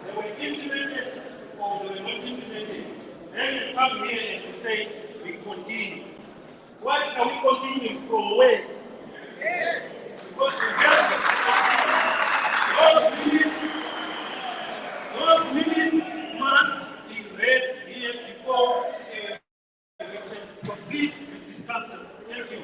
They were implemented or they were not implemented. Then you come here and you say, we continue. Why are we continuing from where? Yes. Because those minutes must be read here before we can proceed with discussion. Thank you.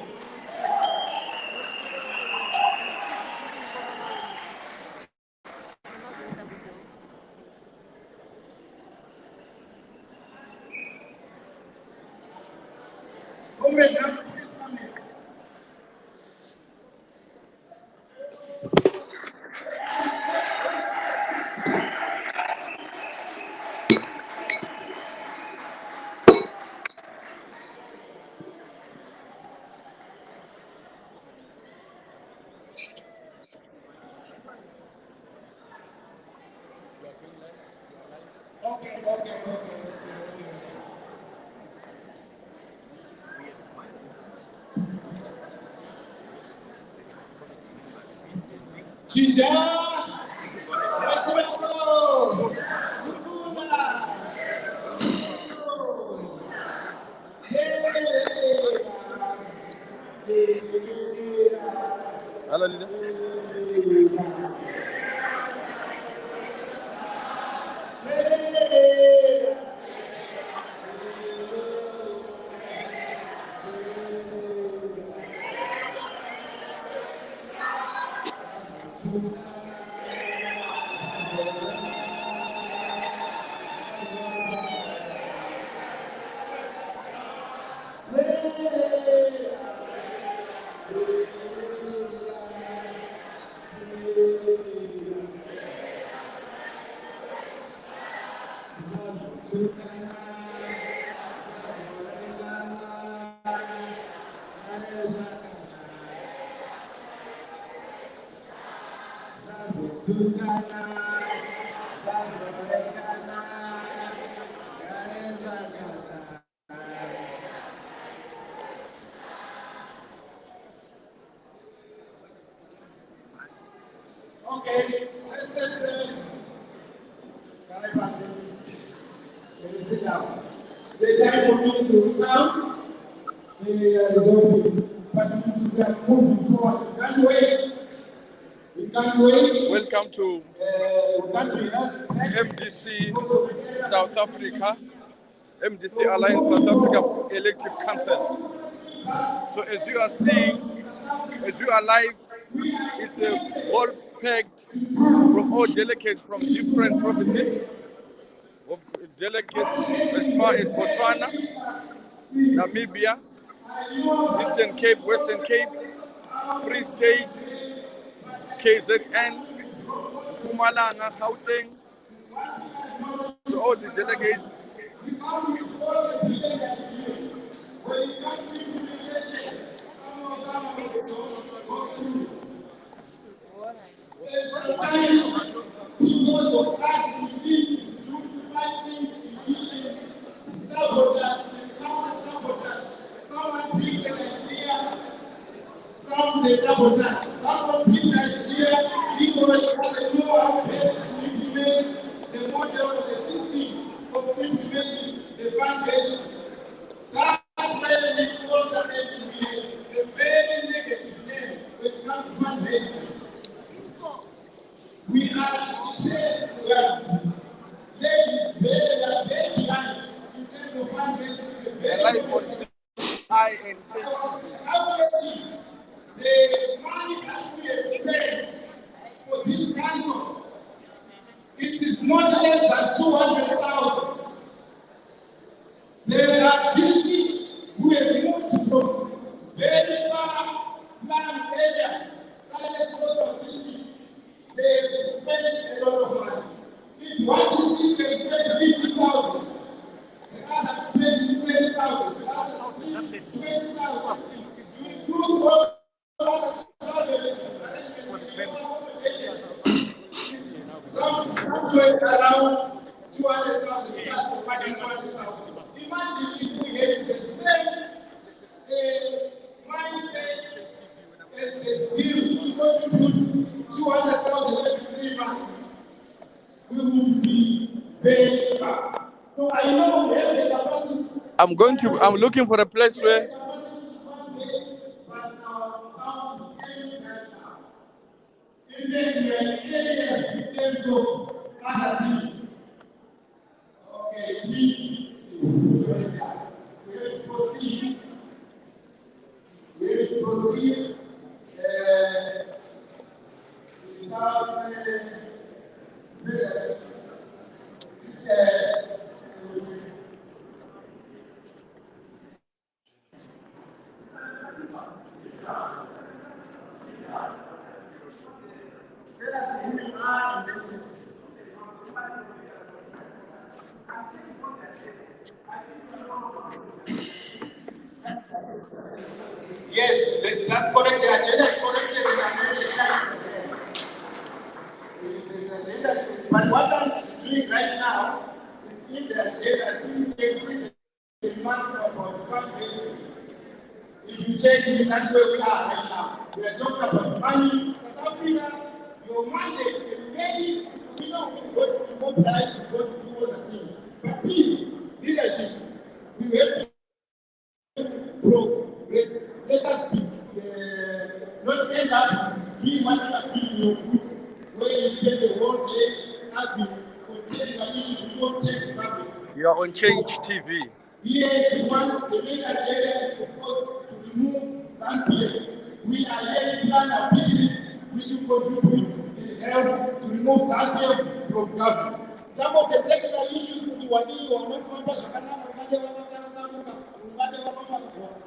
Okay. Ginger! Hello, leader. Okay, let's can I pass it? Let me sit down. The time for me to come, the result, but we are moving forward. We can't wait. We can't wait. Welcome to MDC South Africa, MDC Alliance South Africa Elective Council. So as you are seeing, as you are live, it's a whole packed from all delegates from different provinces, of delegates as far as Botswana, Namibia, Eastern Cape, Western Cape, Free State, KZN, Mpumalanga, Gauteng. So all the delegates. Sometimes because of us, we need to fighting sabotage, counter sabotage. Someone brings an idea, some they sabotage. Someone brings an idea, he already doesn't know how best to implement the model of the system of implementing the fund-based. That's why we alternate a very negative name when it comes to fund-based. We are very behind in terms of fundraising. The money that we expect for this council, it is not less than 200,000. There are districts who have moved from very far flung areas, such as those districts. They spend a lot of money. If one district can spend 50,000, the other spend 20,000, the other 20,000. You somewhere around 200,000 plus or 100,000. Imagine if we had the same mindset and the skill to contribute 200,000 every 3 months. We would be very far. So I know we have the capacity. I'm looking for a place where. But our account is getting right now. Even we are in areas in terms of other things. Okay, please. We have to proceed. We have to proceed without tell us who you are and then yes, that's correct. The agenda is corrected in agenda. But what I'm doing right now is in the agenda. I think you can see the months about fundraising. If you check it, that's where we are right now. We are talking about money. South Africa, your mandate is very, we know we've got to mobilize, we've got to do other things. But please, leadership, we have to progress. Let us be, not end up doing whatever doing your groups, where you spend the whole day having containing issues we don't take public. You are on Change TV. Here, the main agenda is, of course, to remove Zambia. We are here to plan a business which will contribute and help to remove Zambia from government. Some of the technical issues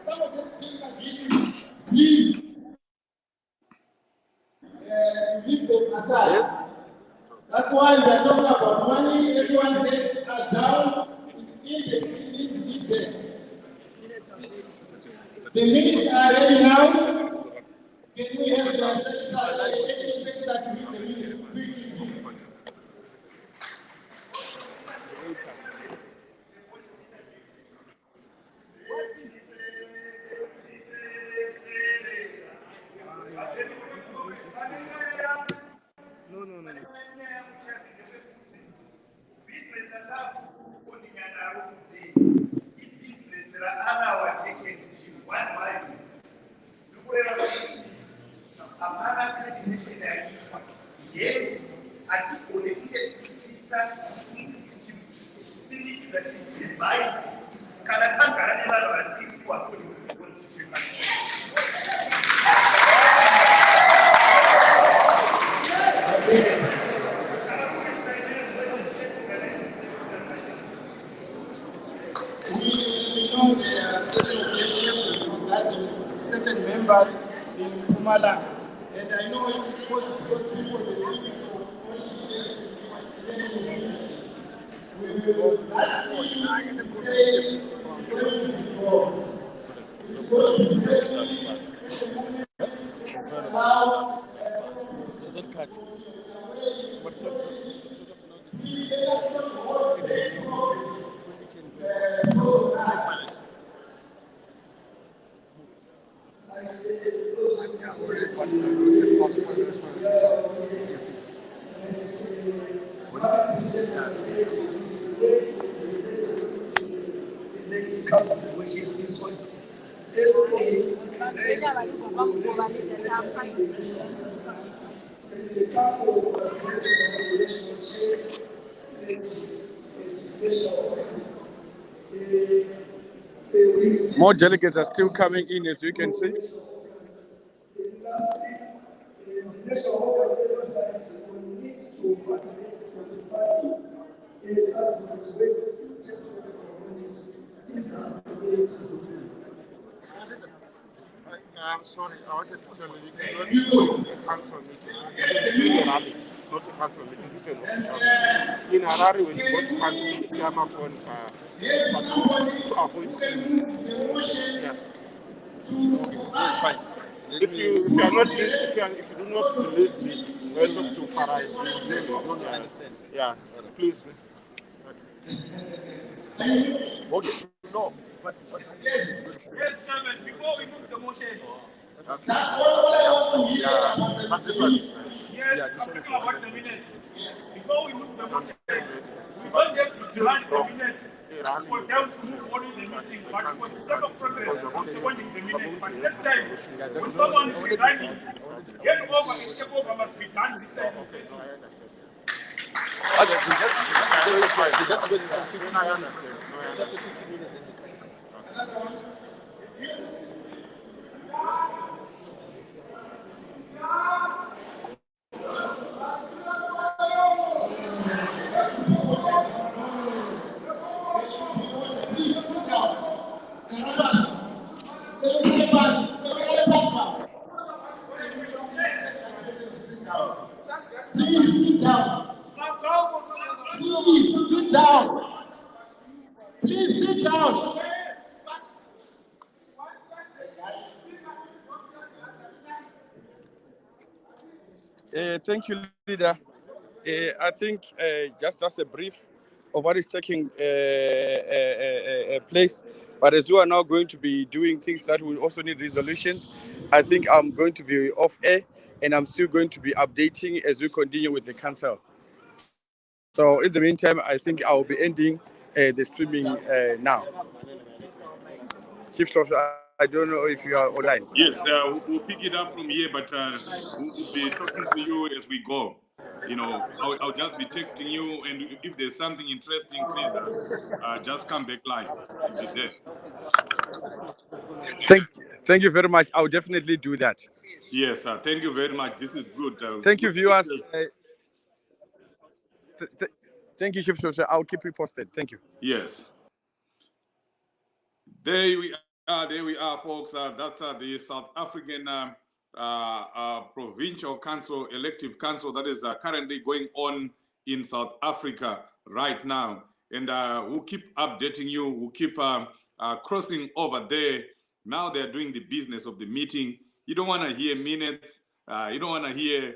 some of the technical issues, please leave them aside. Yes. That's why we are talking about money. Everyone says down. It's in there. The minutes are ready now. Can we have the secretary to read the minutes quickly, please? No. Yes, atikonekile tisita chisindikiza chichibai kana tangara nevanhu vasiiwa We know there are certain objections regarding certain members in Mpumalanga, and I know it is possible because people are looking for we will not say the next council, which is this one. S.A the council was president of the national chair, special More delegates are still coming in, as you can see. Lastly, the national organ emphasized on the need to coordinate with the party and advocates work in terms of our community. These are the ways to do. I'm sorry, I wanted to tell you, you cannot stream a council meeting. You can stream a rally, not a council meeting. This is an official. In Harare, when you go to council, you turn up on to avoid streaming. Yeah. It's fine. If you do not believe me, go talk to Farai. You understand? Yeah. Please. Okay. No. Yes, Chairman, before we move the motion. That's all I want to hear about But the this one. Yes, Yeah, I'm this one talking is about the minutes. Before we move the motion, we don't just grant the minutes for them to move on in the meeting, but for the sake of progress, also wanting the minutes. But next time, when someone is resigning, get over and take over must be done this time. I understand. please sit down. Carabas, please sit down. Please sit down. Please sit down. Thank you, leader. I think just as a brief of what is taking place, but as you are now going to be doing things that will also need resolutions, I think I'm going to be off air and I'm still going to be updating as we continue with the council. So in the meantime, I think I'll be ending the streaming now. Chief Officer, I don't know if you are online. Yes, we'll pick it up from here, but we'll be talking to you as we go. You know, I'll just be texting you, and if there's something interesting, please just come back live. We'll be there. Thank you very much. I'll definitely do that. Yes, thank you very much. This is good. Thank you, Good viewers. pictures. Thank you, Chief Officer. I'll keep you posted. Thank you. Yes. There we are, folks. That's the South African Provincial Council, elective council that is currently going on in South Africa right now. And we'll keep updating you. We'll keep crossing over there. Now they're doing the business of the meeting. You don't want to hear minutes. You don't want to hear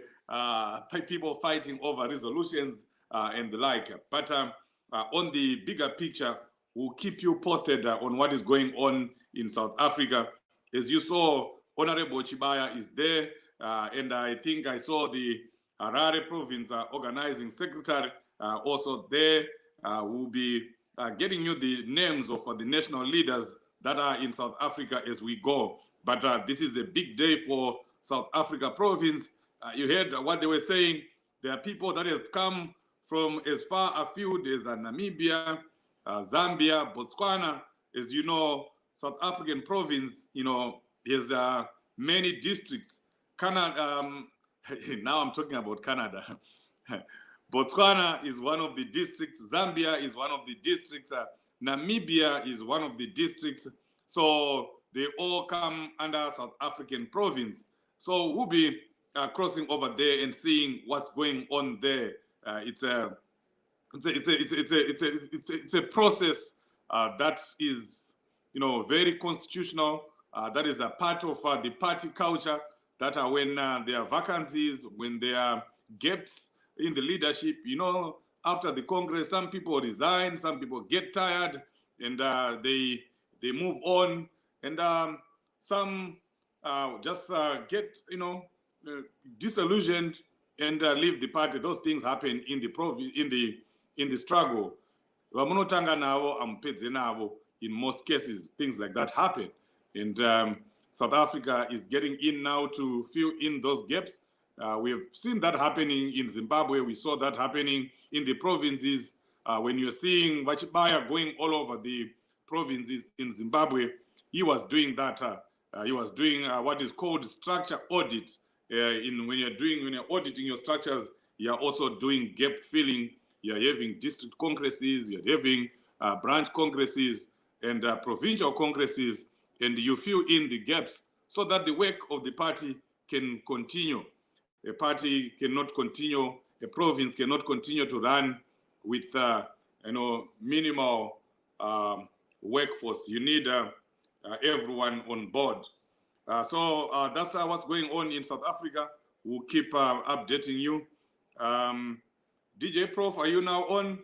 people fighting over resolutions and the like. But on the bigger picture, we'll keep you posted on what is going on in South Africa. As you saw, Honorable Chibaya is there, and I think I saw the Harare Province Organizing Secretary also there. We'll be getting you the names of the national leaders that are in South Africa as we go. But this is a big day for South Africa Province. You heard what they were saying. There are people that have come from as far afield as Namibia, Zambia, Botswana. As you know, South African province, has many districts. Canada, now I'm talking about Canada. Botswana is one of the districts. Zambia is one of the districts. Namibia is one of the districts. So they all come under South African province. So we'll be crossing over there and seeing what's going on there. It's a process that is, very constitutional. That is a part of the party culture. That when there are vacancies, when there are gaps in the leadership, after the Congress, some people resign, some people get tired, and they move on, and some just get disillusioned and leave the party. Those things happen in the struggle. In most cases, things like that happen. And South Africa is getting in now to fill in those gaps. We have seen that happening in Zimbabwe. We saw that happening in the provinces. When you're seeing Wachibaya going all over the provinces in Zimbabwe, he was doing that. He was doing what is called structure audit. When you're auditing your structures, you're also doing gap filling. You're having district congresses, you're having branch congresses and provincial congresses, and you fill in the gaps so that the work of the party can continue. A party cannot continue, a province cannot continue to run with minimal workforce. You need everyone on board. So that's what's going on in South Africa. We'll keep updating you. DJ Prof, are you now on?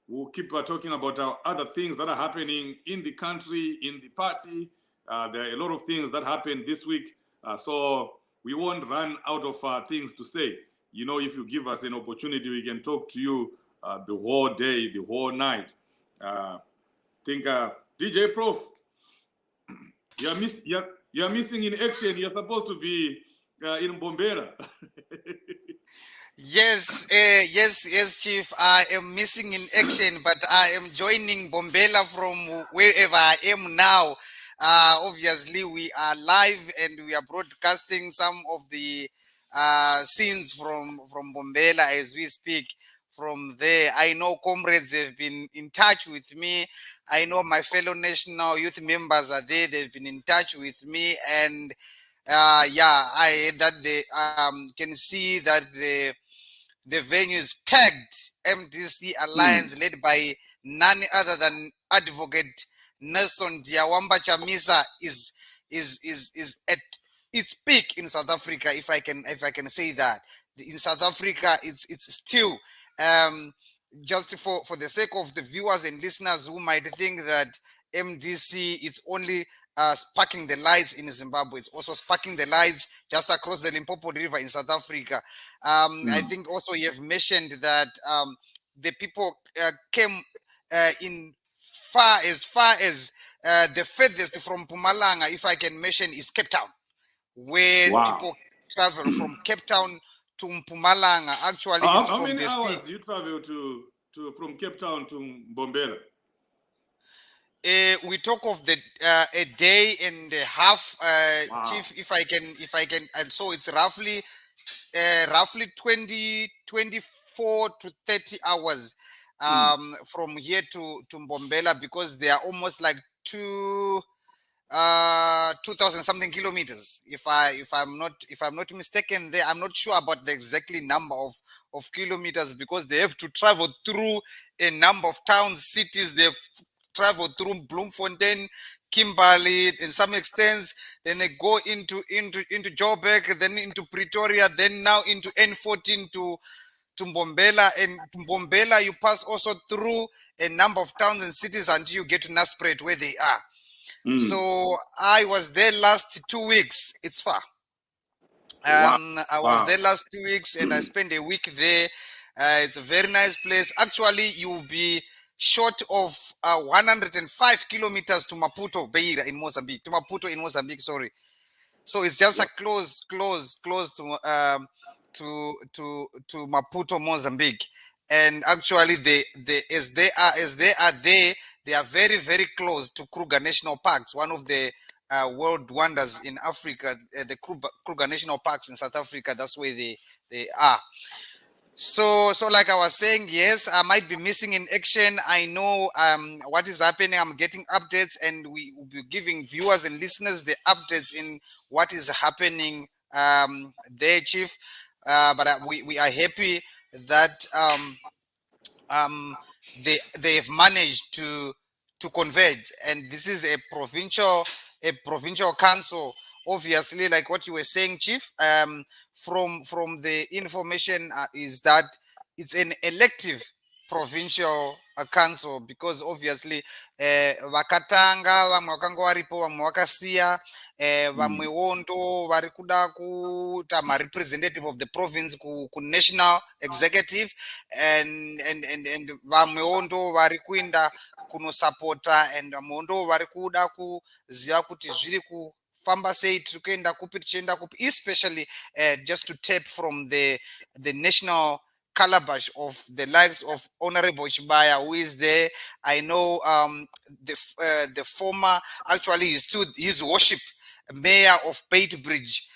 We'll keep talking about other things that are happening in the country, in the party. There are a lot of things that happened this week. So we won't run out of things to say. You know, if you give us an opportunity, we can talk to you the whole day, the whole night. Think DJ Prof, you're missing in action. You're supposed to be in Bombera. Yes, Chief. I am missing in action, but I am joining Bombela from wherever I am now. Obviously, we are live and we are broadcasting some of the scenes from Bombela as we speak. From there, I know comrades have been in touch with me. I know my fellow national youth members are there. They've been in touch with me, and yeah, I that they can see that the venue is packed. MDC Alliance, led by none other than Advocate Nelson Diawamba Chamisa, is at its peak in South Africa. If I can say that, in South Africa, it's still just for the sake of the viewers and listeners who might think that MDC is only sparking the lights in Zimbabwe. It's also sparking the lights just across the Limpopo River in South Africa. I think also you have mentioned that the people came in far as the furthest from Pumalanga, if I can mention, is Cape Town, where people travel from Cape Town to Mpumalanga. Actually, it's how from many the hours sea. you travel to from Cape Town to Bombela? We talk of the a day and a half, Chief, if I can, and so it's roughly 24 to 30 hours from here to Mbombela, because they are almost like 2,000 something kilometers, if I'm not mistaken. There, I'm not sure about the exactly number of kilometers, because they have to travel through a number of towns, cities. They've traveled through Bloemfontein, Kimberley, in some extents. Then they go into Joburg, then into Pretoria, then now into N14 to Mbombela. And Mbombela, you pass also through a number of towns and cities until you get to Naspret, where they are. So I was there last 2 weeks. It's far. I was there last 2 weeks and I spent a week there. It's a very nice place. Actually, you'll be short of 105 kilometers to Maputo, Beira in Mozambique. To Maputo in Mozambique, sorry. So it's just a close to Maputo, Mozambique. And actually, as they are there, they are very, very close to Kruger National Parks, one of the world wonders in Africa. The Kruger National Parks in South Africa. That's where they are. So like I was saying, yes, I might be missing in action. I know what is happening. I'm getting updates, and we will be giving viewers and listeners the updates in what is happening there, Chief. But we are happy that they have managed to converge, and this is a provincial council. Obviously, like what you were saying, Chief, from the information is that it's an elective provincial council, because obviously vakatanga vamwe vakanga varipo vamwe vakasiya vamwewo ndo vari kuda kuita representative of the province ku national executive, and vamwewo ndo vari kuenda kunosapota, and vamwewo ndo vari kuda kuziva kuti zviri kufamba sei, tiri kuenda kupi, tichienda kupi, especially just to tap from the national calabash of the likes of Honorable Chibaya, who is there. I know the former, actually his worship mayor of Bridge,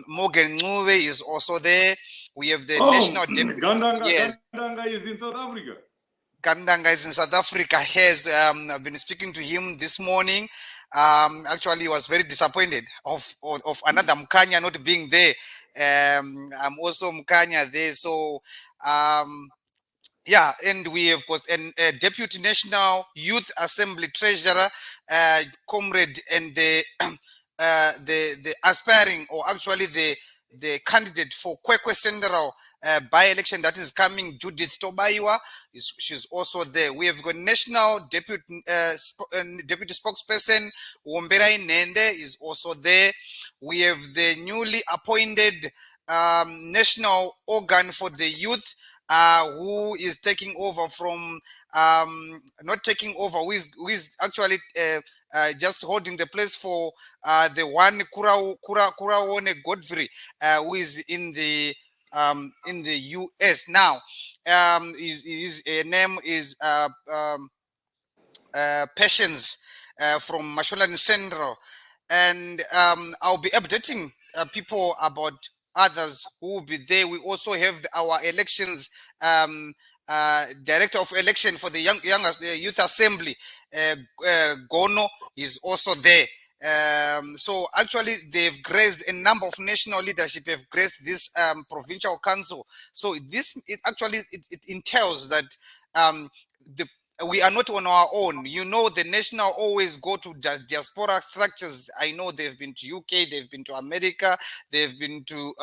Morgan Nuve, is also there. We have the national deputy. Gandanga is in South Africa. Gandanga is in South Africa. Has I've been speaking to him this morning. Actually, he was very disappointed of another Mkanya not being there. I'm also Mkanya there. So yeah, and we have got a deputy national youth assembly treasurer, comrade, and the the aspiring, or actually the candidate for Kwekwe Central by-election that is coming, Judith Tobaywa, she's also there. We have got national deputy deputy spokesperson Wombera Inende is also there. We have the newly appointed national organ for the youth, who is taking over from not taking over, who is actually just holding the place for the one Kurawone Godfrey, who is in the US now. His name is Patience from Masholan Central, and I'll be updating people about others who will be there. We also have our elections director of election for the youngest the youth assembly, Gono, is also there. So actually they've graced a number of national leadership have graced this provincial council. So this it entails that the we are not on our own. You know, the national always go to diaspora structures. I know they've been to UK, they've been to America, they've been to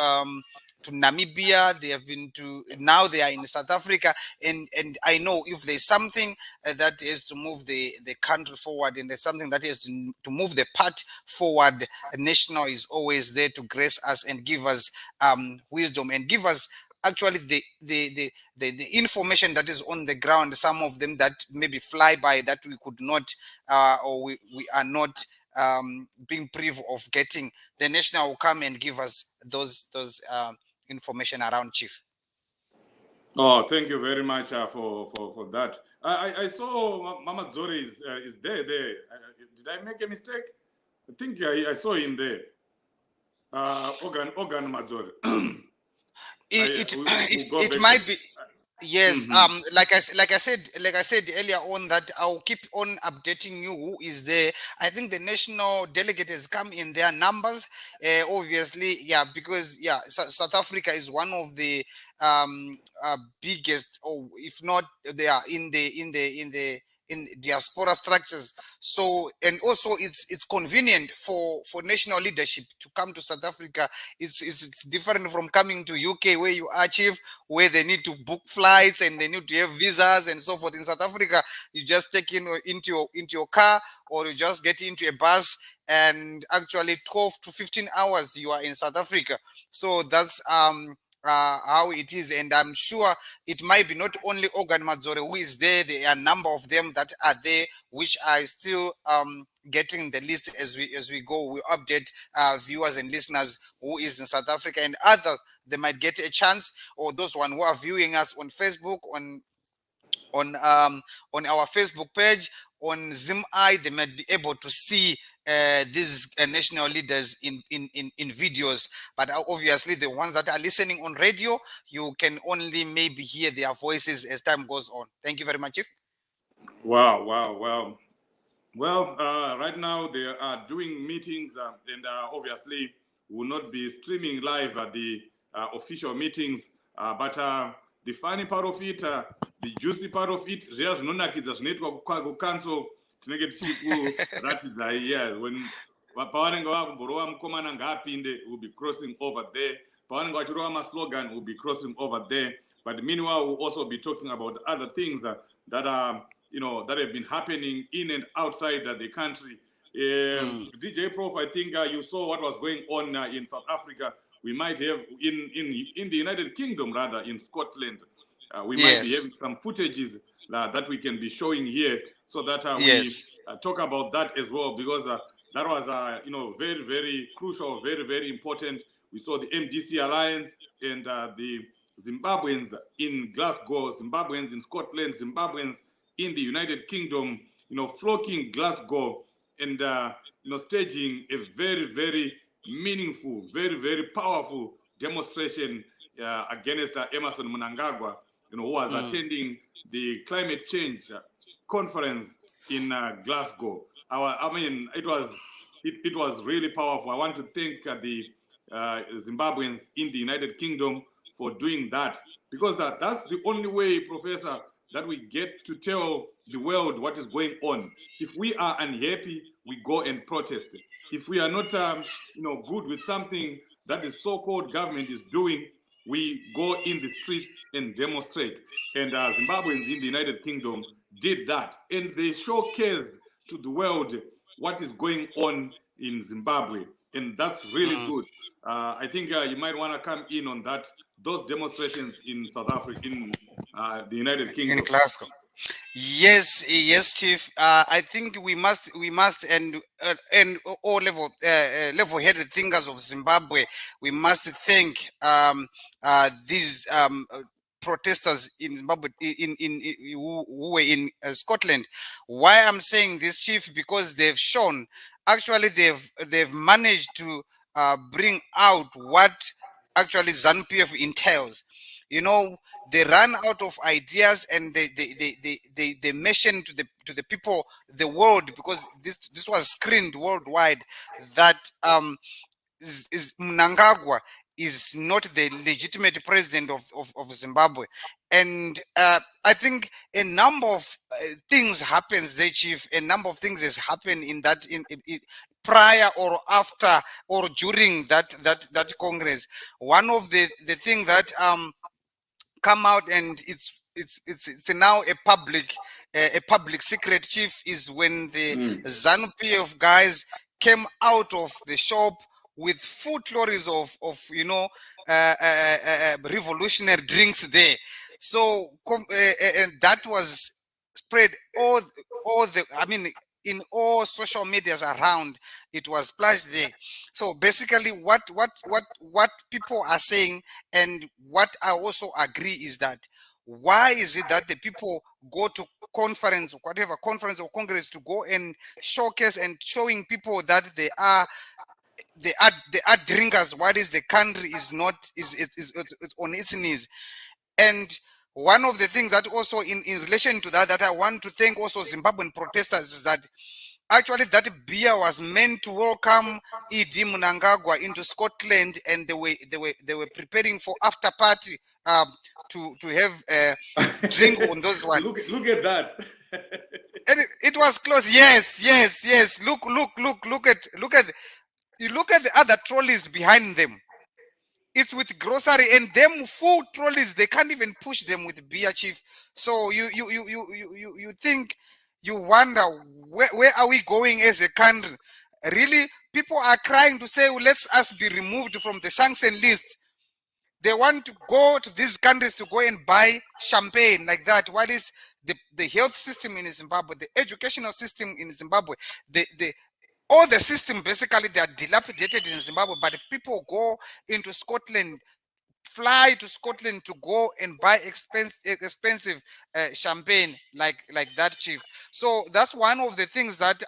Namibia, they have been to, now they are in South Africa, and I know if there's something that is to move the country forward, and there's something that is to move the path forward, national is always there to grace us and give us wisdom and give us actually the information that is on the ground, some of them that maybe fly by that we could not or we are not being privy of getting. The national will come and give us those information around, Chief. Oh, thank you very much for that. I saw Mama Zori is there. Did I make a mistake? I think I saw him there. Organ Mazori. It might be. Yes, like I said earlier on, that I'll keep on updating you who is there. I think the national delegate has come in their numbers, obviously, yeah, because yeah, South Africa is one of the biggest, or if not, they are in diaspora structures. So, and also it's convenient for national leadership to come to South Africa. It's different from coming to UK, where you achieve, where they need to book flights and they need to have visas and so forth. In South Africa, you just take into your car, or you just get into a bus, and actually 12 to 15 hours you are in South Africa. So that's how it is, and I'm sure it might be not only Organ Mazore who is there. There are a number of them that are there, which are still getting the list as we go. We update viewers and listeners who is in South Africa, and others they might get a chance, or those one who are viewing us on Facebook, on our Facebook page, on ZimEye, they might be able to see these national leaders in videos. But obviously the ones that are listening on radio, you can only maybe hear their voices as time goes on. Thank you very much, Chief. Wow. Well, right now they are doing meetings, and obviously will not be streaming live at the official meetings, but the funny part of it, the juicy part of it, zviya zvinonakidza zvinoitwa kucancel tinenge tichikuratidza here, when pavanenge vakumborova mukomana ngaapinde, will be crossing over there. Pavanenge vachirova maslogan, will be crossing over there. But meanwhile, we'll also be talking about other things that are, that have been happening in and outside the country. DJ Prof, I think you saw what was going on in South Africa. We might have in the United Kingdom, rather, in Scotland. We might be having some footages that we can be showing here, so that we talk about that as well, because that was very, very crucial, very, very important. We saw the MDC Alliance and the Zimbabweans in Glasgow, Zimbabweans in Scotland, Zimbabweans in the United Kingdom, flocking Glasgow and staging a very, very meaningful, very, very powerful demonstration against Emerson Mnangagwa, who was attending the climate change conference in Glasgow. It was really powerful. I want to thank the Zimbabweans in the United Kingdom for doing that, because that's the only way, Professor, that we get to tell the world what is going on. If we are unhappy we go and protest. If we are not, good with something that the so-called government is doing, we go in the streets and demonstrate. And Zimbabweans in the United Kingdom did that, and they showcased to the world what is going on in Zimbabwe, and that's really good. I think you might want to come in on that. Those demonstrations in South Africa, in the United In Kingdom. Glasgow. Yes, yes, Chief. I think we must, and all level-headed thinkers of Zimbabwe, we must thank these protesters in Zimbabwe, who were in Scotland. Why I'm saying this, Chief? Because they've shown, actually, they've managed to bring out what actually ZANU-PF entails. You know, they run out of ideas, and they mention to the people, the world, because this was screened worldwide, that is Mnangagwa is not the legitimate president of Zimbabwe. And I think a number of things happens there, Chief. A number of things has happened in that in prior or after or during that Congress. One of the thing that come out, and it's now a public secret, Chief, is when the ZANU-PF guys came out of the shop with food lorries of revolutionary drinks there. So and that was spread all the, I mean, in all social medias around. It was splashed there. So basically what people are saying, and what I also agree, is that why is it that the people go to conference, whatever conference or congress, to go and showcase and showing people that they are drinkers, what is the country is not, it's on its knees. And one of the things that also in relation to that I want to thank also Zimbabwean protesters is that actually that beer was meant to welcome E.D. Mnangagwa into Scotland, and they were preparing for after party to have a drink on those one. Look at that. And it was close. Yes. Look at you look at the other trolleys behind them. It's with grocery, and them full trolleys, they can't even push them with beer, Chief. So you think, you wonder, where are we going as a country? Really, people are crying to say, well, let's us be removed from the sanction list. They want to go to these countries to go and buy champagne like that. What is the health system in Zimbabwe, the educational system in Zimbabwe, the all the system, basically they are dilapidated in Zimbabwe, but people go into Scotland, fly to Scotland to go and buy expensive champagne like that, Chief. So that's one of the things that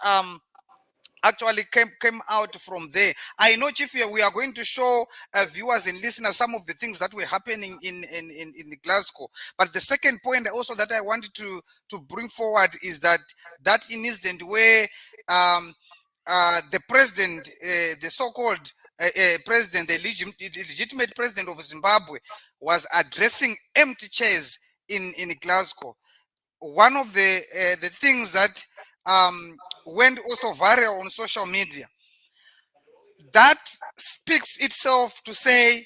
actually came out from there. I know, Chief, we are going to show viewers and listeners some of the things that were happening in Glasgow. But the second point also that I wanted to bring forward is that incident where the president, the so-called president, the legitimate president of Zimbabwe, was addressing empty chairs in Glasgow. One of the things that went also viral on social media, that speaks itself to say,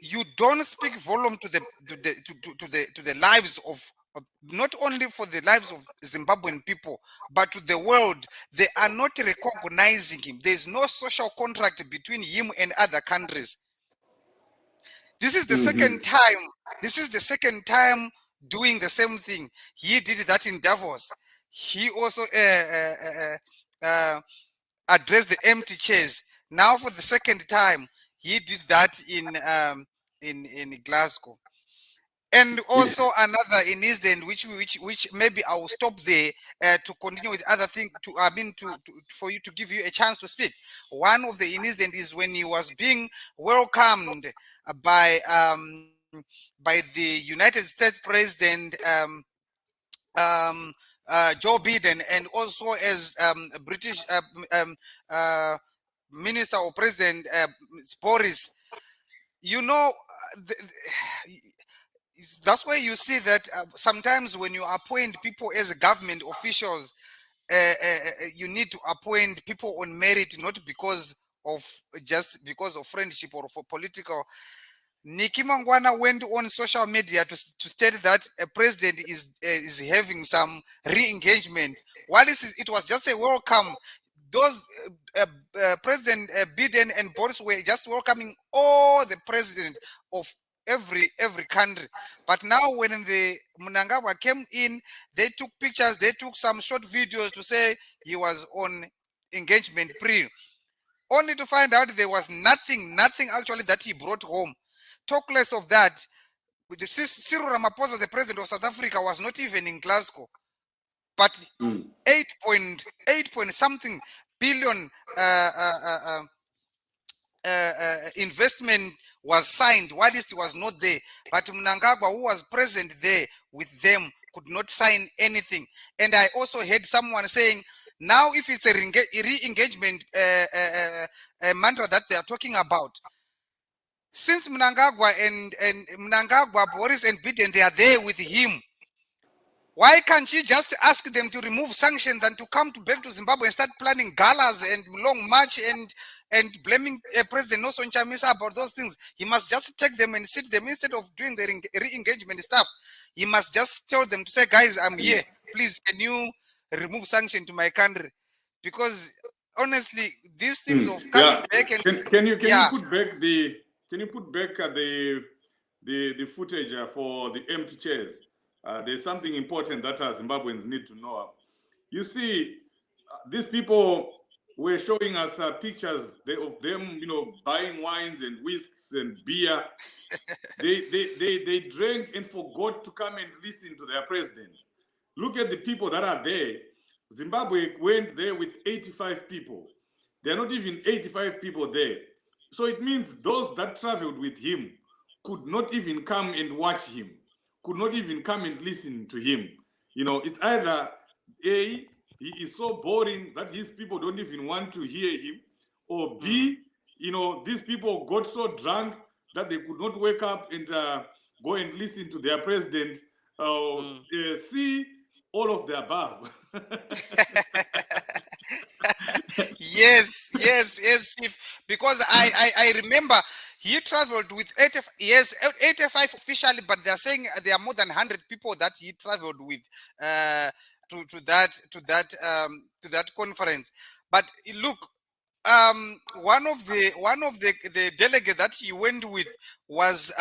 you don't speak volume to the lives of not only for the lives of Zimbabwean people, but to the world. They are not recognizing him. There's no social contract between him and other countries. This is the second time. This is the second time doing the same thing. He did that in Davos. He also addressed the empty chairs. Now, for the second time, he did that in Glasgow. And also another incident, which maybe I will stop there to continue with other things. For you to give you a chance to speak. One of the incident is when he was being welcomed by the United States President Joe Biden, and also as British Minister or President Boris. You know, that's why you see that sometimes when you appoint people as government officials, you need to appoint people on merit, not because of just because of friendship or for political. Nikki Mangwana went on social media to state that a president is having some re-engagement. While it was just a welcome, those President Biden and Boris were just welcoming all the president of every country. But now when the Mnangagwa came in, they took pictures, they took some short videos to say he was on engagement pre, only to find out there was nothing actually that he brought home. Talk less of that. Cyril Ramaphosa, the president of South Africa, was not even in Glasgow, but 8 point something billion investment was signed while he was not there. But Mnangagwa, who was present there with them, could not sign anything. And I also heard someone saying, now if it's a re-engagement mantra that they are talking about, since Mnangagwa and Mnangagwa, Boris and Biden, they are there with him, why can't you just ask them to remove sanctions and to come back to Zimbabwe and start planning galas and long march and blaming President Nelson Chamisa about those things? He must just take them and sit them instead of doing the re-engagement stuff. He must just tell them to say, guys, I'm here. Please, can you remove sanction to my country? Because honestly, these things of coming back and can you put back the footage for the empty chairs? There's something important that Zimbabweans need to know. You see, these people were showing us pictures of them, buying wines and whisks and beer. they drank and forgot to come and listen to their president. Look at the people that are there. Zimbabwe went there with 85 people. There are not even 85 people there. So it means those that traveled with him could not even come and watch him, could not even come and listen to him. It's either A, he is so boring that his people don't even want to hear him, or B, these people got so drunk that they could not wake up and go and listen to their president. C, all of the above. Yes, Chief. Because I remember he traveled with 85 officially, but they're saying there are more than 100 people that he traveled with to that conference. But look, one of the delegate that he went with was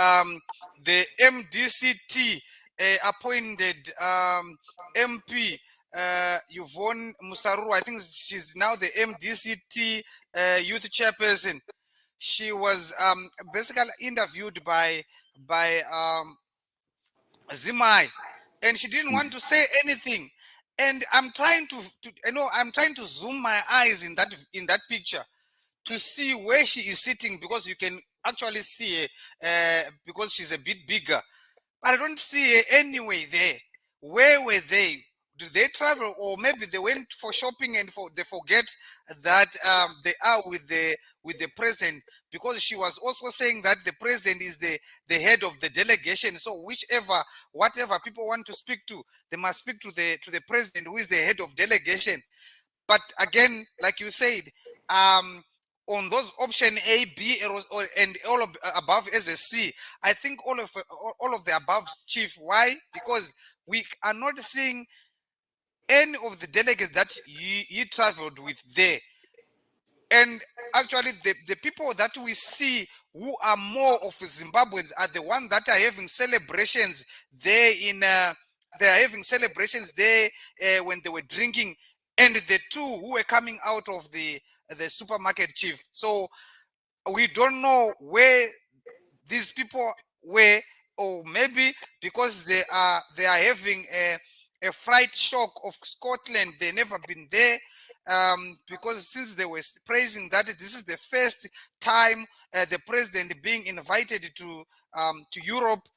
the MDCT appointed MP Yvonne Musaruru. I think she's now the MDCT youth chairperson. She was basically interviewed by Zimai, and she didn't want to say anything. And I'm trying I'm trying to zoom my eyes in that picture to see where she is sitting, because you can actually see because she's a bit bigger. But I don't see anyway there. Where were they? Did they travel, or maybe they went for shopping and they forget that they are with the president? Because she was also saying that the president is the head of the delegation. So whatever people want to speak to, they must speak to the president, who is the head of delegation. But again, like you said, on those option A, B, and all of above as a C, I think all of the above, Chief. Why? Because we are not seeing any of the delegates that you traveled with there. And actually, the people that we see who are more of Zimbabweans are the ones that are having celebrations there they are having celebrations there when they were drinking, and the two who were coming out of the supermarket, Chief. So we don't know where these people were, or maybe because they are having a fright shock of Scotland. They never been there, because since they were praising that this is the first time the president being invited to Europe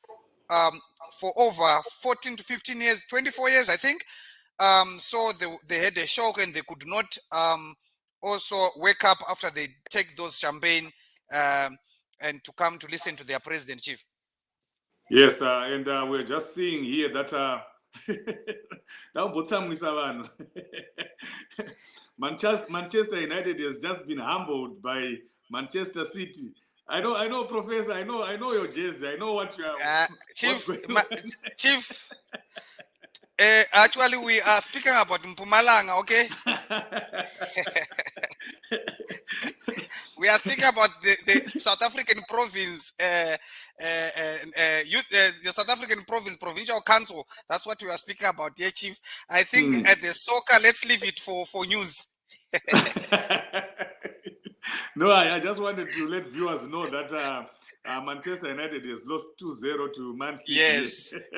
for over 14 to 15 years, 24 years, I think. So they had a shock, and they could not also wake up after they take those champagne and to come to listen to their president, Chief. Yes, and we're just seeing here that ndambotsamwisa vanhu. Manchester United has just been humbled by Manchester City. I know, Professor. I know your jersey. I know what you are. Chief, what's going on. Chief. Actually, we are speaking about Mpumalanga, okay? We are speaking about the South African province, the South African province provincial council. That's what we are speaking about here, Chief. I think at the soccer, let's leave it for news. No, I just wanted to let viewers know that Manchester United has lost 2-0 to Man City.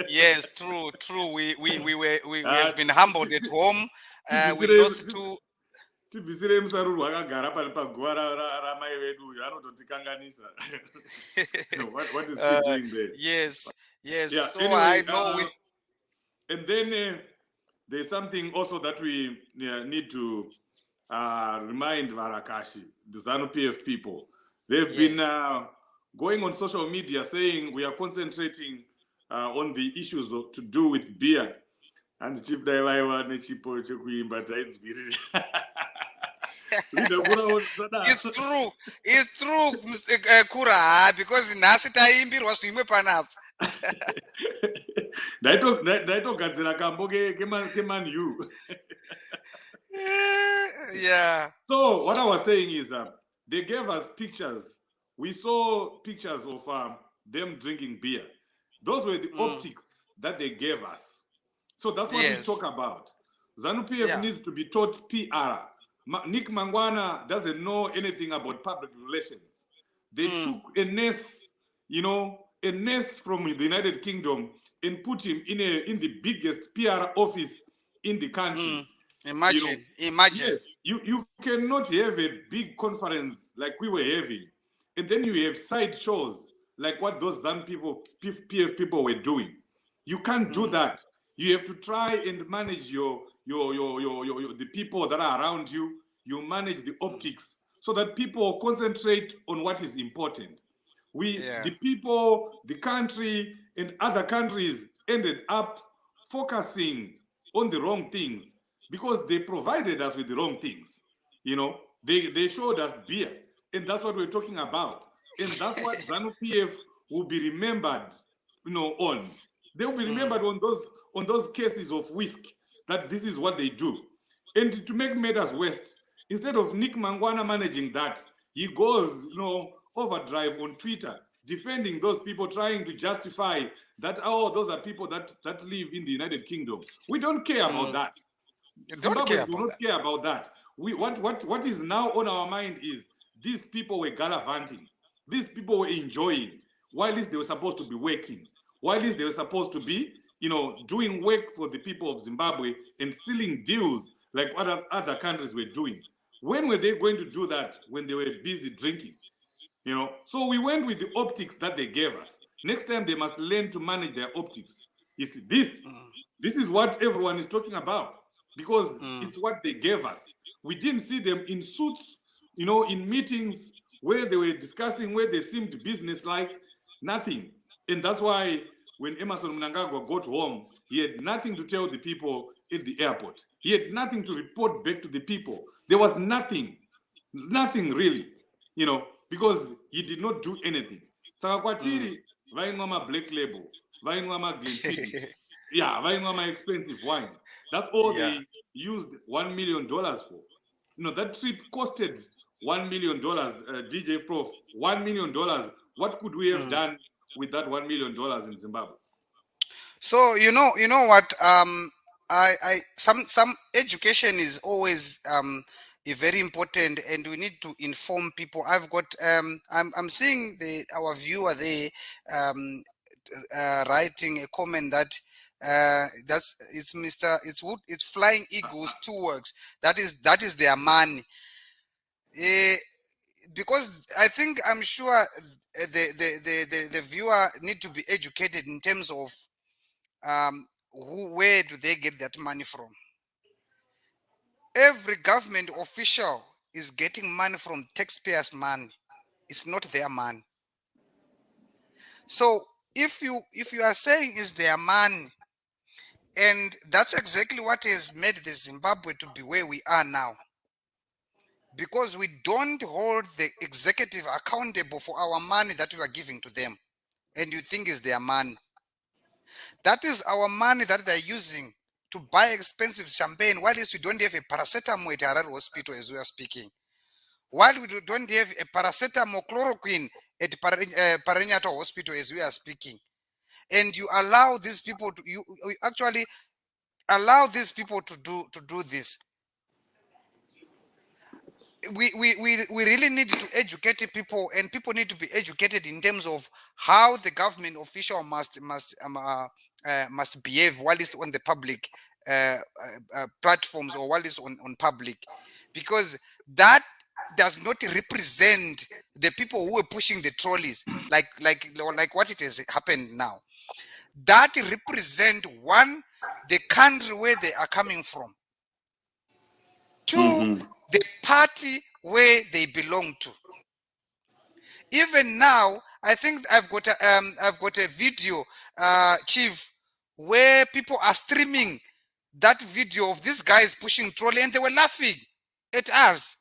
Yes, true. We have been humbled at home. We lost to. Tibvisire musarurwa akagara pari paguva ramai vedu uyu anototikanganisa. What is he doing there? Yes. Yeah, So anyway, I know and then there's something also that we need to remind Varakashi, the ZANU-PF people. They've been going on social media saying we are concentrating on the issues to do with beer. And Chief Daiwaiwa nechipo chekuimba taidzwirira. It's true, Mr. Kura, because nhasi taimbirwa zvimwe panapa. Ndaitogadzira kambo keMan U. Yeah. So what I was saying is they gave us pictures. We saw pictures of them drinking beer. Those were the optics that they gave us. So that's what we talk about. ZANU-PF needs to be taught PR. Nick Mangwana doesn't know anything about public relations. They took a nurse, a nurse from the United Kingdom and put him in the biggest PR office in the country. Imagine. Yes, you cannot have a big conference like we were having, and then you have side shows like what those PF people were doing. You can't do that. You have to try and manage your the people that are around you. You manage the optics so that people concentrate on what is important. The people, the country, and other countries ended up focusing on the wrong things because they provided us with the wrong things. They showed us beer, and that's what we're talking about. And that's what ZANU-PF will be remembered, on. They will be remembered on those cases of whiskey, that this is what they do. And to make matters worse, instead of Nick Mangwana managing that, he goes, overdrive on Twitter, defending those people, trying to justify that, those are people that live in the United Kingdom. We don't care about that. Zimbabweans do not care about that. What is now on our mind is these people were gallivanting. These people were enjoying, while they were supposed to be working, while they were supposed to be, doing work for the people of Zimbabwe and sealing deals like what other countries were doing. When were they going to do that? When they were busy drinking, So we went with the optics that they gave us. Next time they must learn to manage their optics. You see, this is what everyone is talking about because it's what they gave us. We didn't see them in suits, in meetings where they were discussing, where they seemed business-like, nothing. And that's why when Emerson Mnangagwa got home, he had nothing to tell the people at the airport. He had nothing to report back to the people. There was nothing really, because he did not do anything. Saka kwatiri vainwa ma black label, vainwa ma Glenfiddich, vainwa ma expensive wines. That's all they used $1 million for. That trip costed $1 million. DJ Prof, $1 million. What could we have done with that $1 million in Zimbabwe? So you know what? Some education is always very important, and we need to inform people. I've got I'm seeing our viewer there writing a comment that it's Flying Eagles 2 works. That is their money. Because I'm sure the viewer need to be educated in terms of where do they get that money from. Every government official is getting money from taxpayers' money. It's not their money. So if you are saying it's their money, And that's exactly what has made the Zimbabwe to be where we are now. Because we don't hold the executive accountable for our money that we are giving to them. And you think is their money. That is our money that they're using to buy expensive champagne, while we don't have a paracetamol at Harare Hospital as we are speaking. While we don't have a paracetamol chloroquine at Parenyato Hospital as we are speaking. And you allow these people to, you actually allow these people to do this. We really need to educate people, and people need to be educated in terms of how the government official must behave while it's on the public platforms, or while it's on public, because that does not represent the people who are pushing the trolleys like what it has happened now. That represent, one, the country where they are coming from. Two, the party where they belong to. Even now, I think I've got a video, Chief, where people are streaming that video of these guys pushing trolley, and they were laughing at us.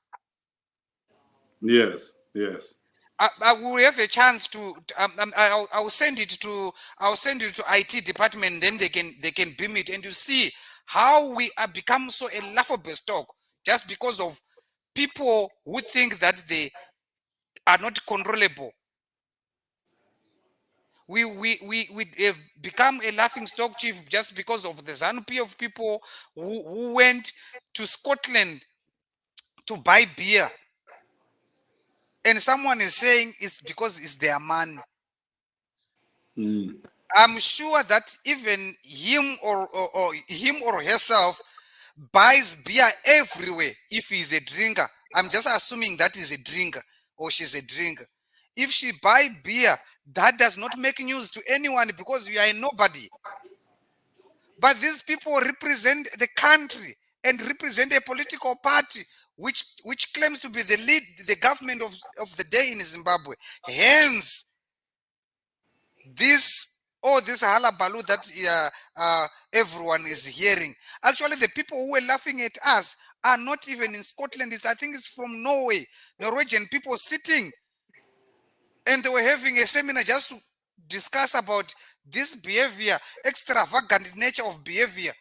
Yes, yes. I will have a chance to. I'll send it to. I'll send it to IT department. Then they can beam it, and you see how we are become so a laughable stock just because of people who think that they are not controllable. We have become a laughing stock, Chief, just because of the ZANU-PF of people who went to Scotland to buy beer. And someone is saying it's because it's their money. I'm sure that even him or herself buys beer everywhere if he's a drinker. I'm just assuming that he's a drinker or she's a drinker. If she buy beer, that does not make news to anyone because we are a nobody. But these people represent the country and represent a political party which claims to be the government of the day in Zimbabwe. Hence, this halabaloo that everyone is hearing. Actually, the people who are laughing at us are not even in Scotland. I think it's from Norway. Norwegian people sitting, and they were having a seminar just to discuss about this behavior, extravagant nature of behavior.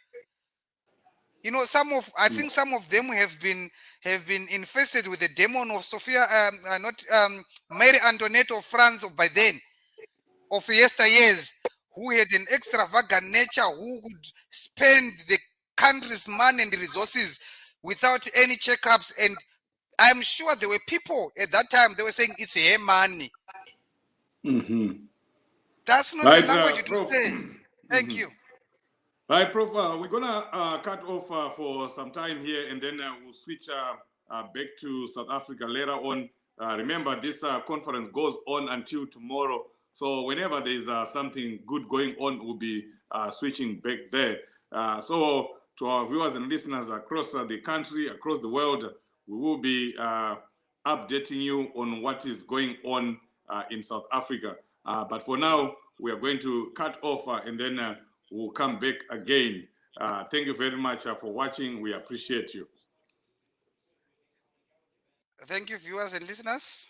You know, I think some of them have been infested with the demon of Sophia, Mary Antoinette of France by then, of yesteryears, who had an extravagant nature, who would spend the country's money and resources without any checkups. And I'm sure there were people at that time, they were saying it's her money. That's not the language to say. Thank you. Right, Prof. We're going to cut off for some time here, and then we'll switch back to South Africa later on. Remember, this conference goes on until tomorrow. So whenever there's something good going on, we'll be switching back there. So to our viewers and listeners across the country, across the world, we will be updating you on what is going on in South Africa. But for now, we are going to cut off and then we'll come back again. Thank you very much for watching. We appreciate you. Thank you, viewers and listeners.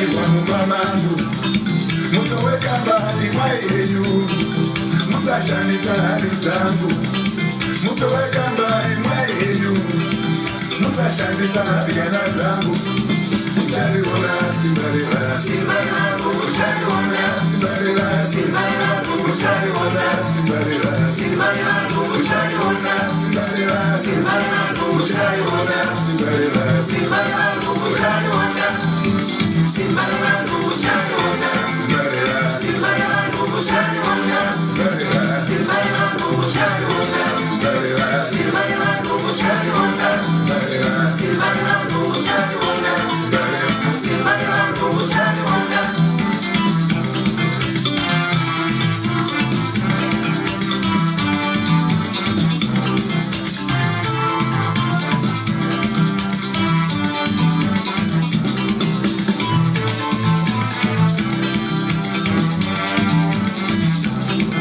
wa mumamangu mutoweka mbali mwaenu musashanisa hali zangu mutoweka mbali mwaenu musashanisa habigana zangu Muchariona simbarela simbarela muchariona simbarela simbarela muchariona simbarela simbarela muchariona simbarela simbarela muchariona simbarela simbarela muchariona simbarela muchariona